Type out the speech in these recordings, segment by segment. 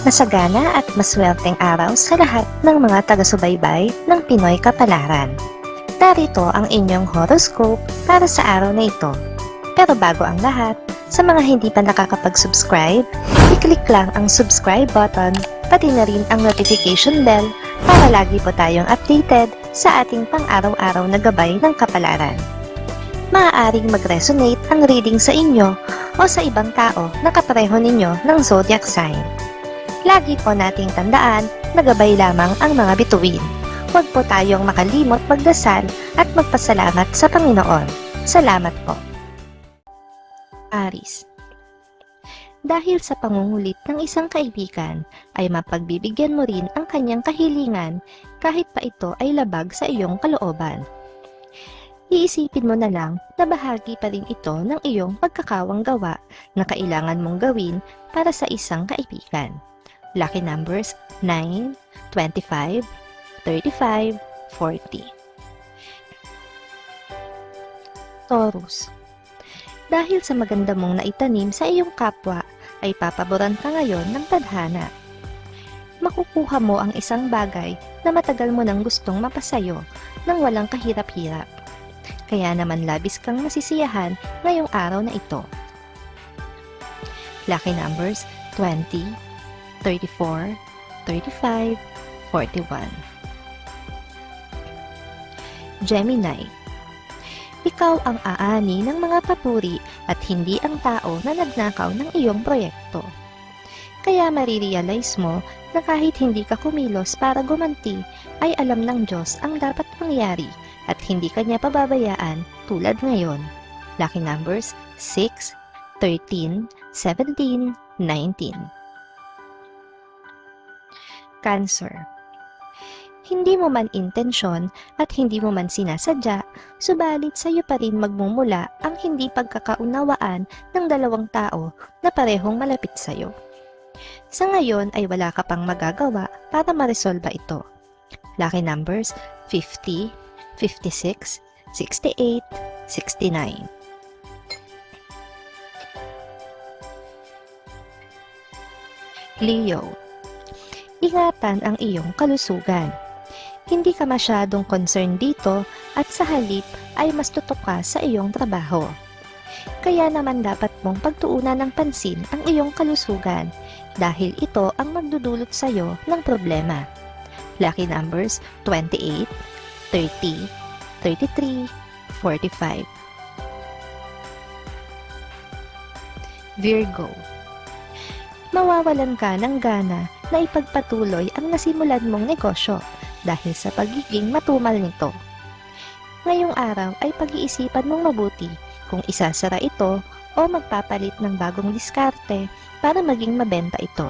Masagana at maswerteng araw sa lahat ng mga taga-subaybay ng Pinoy Kapalaran. Narito ang inyong horoscope para sa araw na ito. Pero bago ang lahat, sa mga hindi pa nakakapag-subscribe, i-click lang ang subscribe button, pati na rin ang notification bell para lagi po tayong updated sa ating pang-araw-araw na gabay ng kapalaran. Maaaring mag-resonate ang reading sa inyo o sa ibang tao na kapareho ninyo ng zodiac sign. Lagi po nating tandaan na gabay lamang ang mga bituin. Huwag po tayong makalimot magdasal at magpasalamat sa Panginoon. Salamat po. Aries. Dahil sa pangungulit ng isang kaibigan, ay mapagbibigyan mo rin ang kanyang kahilingan kahit pa ito ay labag sa iyong kalooban. Iisipin mo na lang na bahagi pa rin ito ng iyong pagkakawang gawa na kailangan mong gawin para sa isang kaibigan. Lucky numbers 9, 25, 35, 40. Taurus. Dahil sa maganda mong naitanim sa iyong kapwa, ay papaboran ka ngayon ng tadhana. Makukuha mo ang isang bagay na matagal mo nang gustong mapasayo nang walang kahirap-hirap. Kaya naman labis kang masisiyahan ngayong araw na ito. Lucky numbers 20, 34, 35, 41. Gemini. Ikaw ang aani ng mga papuri at hindi ang tao na nagnakaw ng iyong proyekto. Kaya marirealize mo na kahit hindi ka kumilos para gumanti, ay alam ng Diyos ang dapat mangyari at hindi kanya pababayaan tulad ngayon. Lucky numbers 6, 13, 17, 19. Cancer. Hindi mo man intensyon at hindi mo man sinasadya, subalit sa iyo pa rin magmumula ang hindi pagkakaunawaan ng dalawang tao na parehong malapit sa iyo. Sa ngayon ay wala ka pang magagawa para maresolba ito. Lucky numbers 50, 56, 68, 69. Leo. Ingatan ang iyong kalusugan. Hindi ka masyadong concerned dito at sa halip ay mas tutok ka sa iyong trabaho. Kaya naman dapat mong pagtuunan ng pansin ang iyong kalusugan dahil ito ang magdudulot sa iyo ng problema. Lucky numbers 28, 30, 33, 45. Virgo. Mawawalan ka ng gana na ipagpatuloy ang nasimulan mong negosyo dahil sa pagiging matumal nito. Ngayong araw ay pag-iisipan mong mabuti kung isasara ito o magpapalit ng bagong diskarte para maging mabenta ito.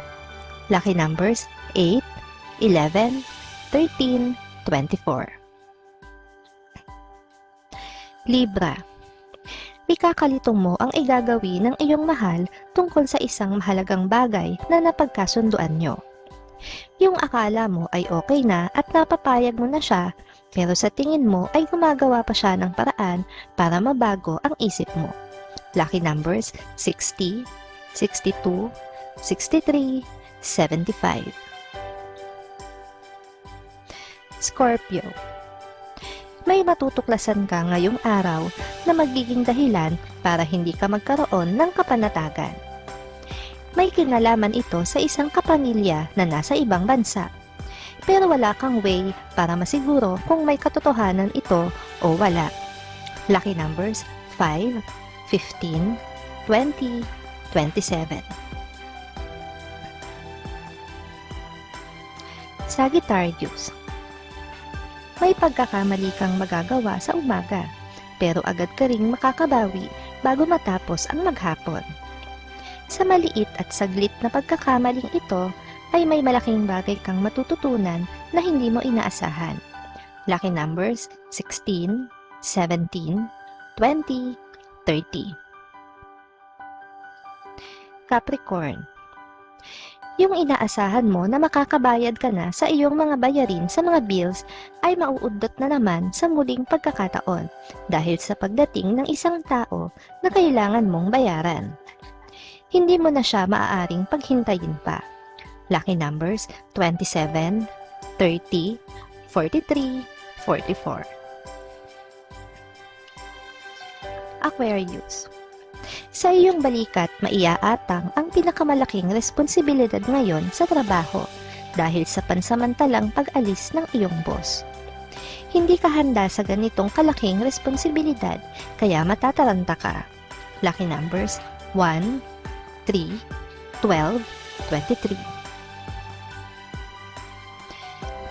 Lucky numbers 8, 11, 13, 24. Libra. Ikakalitong mo ang igagawin ng iyong mahal tungkol sa isang mahalagang bagay na napagkasunduan nyo. Yung akala mo ay okay na at napapayag mo na siya, pero sa tingin mo ay gumagawa pa siya ng paraan para mabago ang isip mo. Lucky numbers 60, 62, 63, 75. Scorpio. May matutuklasan ka ngayong araw na magiging dahilan para hindi ka magkaroon ng kapanatagan. May kinalaman ito sa isang kapamilya na nasa ibang bansa, pero wala kang way para masiguro kung may katotohanan ito o wala. Lucky numbers 5, 15, 20, 27. Sagittarius. May pagkakamali kang magagawa sa umaga, pero agad ka ring makakabawi bago matapos ang maghapon. Sa maliit at saglit na pagkakamaling ito, ay may malaking bagay kang matututunan na hindi mo inaasahan. Lucky numbers 16, 17, 20, 30. Capricorn. Yung inaasahan mo na makakabayad ka na sa iyong mga bayarin sa mga bills ay mauudot na naman sa muling pagkakataon dahil sa pagdating ng isang tao na kailangan mong bayaran. Hindi mo na siya maaaring paghintayin pa. Lucky numbers 27, 30, 43, 44. Aquarius. Sa iyong balikat, maiaatang ang pinakamalaking responsibilidad ngayon sa trabaho dahil sa pansamantalang pag-alis ng iyong boss. Hindi ka handa sa ganitong kalaking responsibilidad kaya matataranta ka. Lucky numbers 1, 3, 12, 23.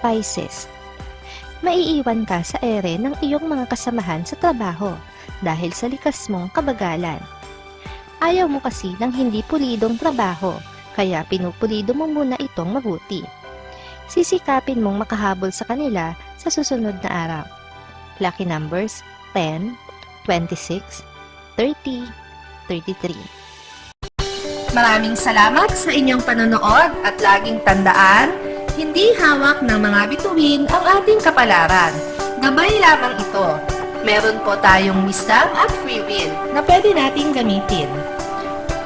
Pisces. Maiiwan ka sa ere ng iyong mga kasamahan sa trabaho dahil sa likas mong kabagalan. Ayaw mo kasi ng hindi pulidong trabaho, kaya pinupulido mo muna itong mabuti. Sisikapin mong makahabol sa kanila sa susunod na araw. Lucky numbers 10, 26, 30, 33. Maraming salamat sa inyong panonood at laging tandaan, hindi hawak ng mga bituin ang ating kapalaran. Gabay lamang ito. Meron po tayong wisdom at free will na pwede nating gamitin.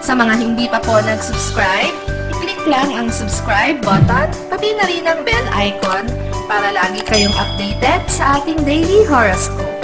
Sa mga hindi pa po nag-subscribe, i-click lang ang subscribe button, pati na rin ang bell icon para lagi kayong updated sa ating daily horoscope.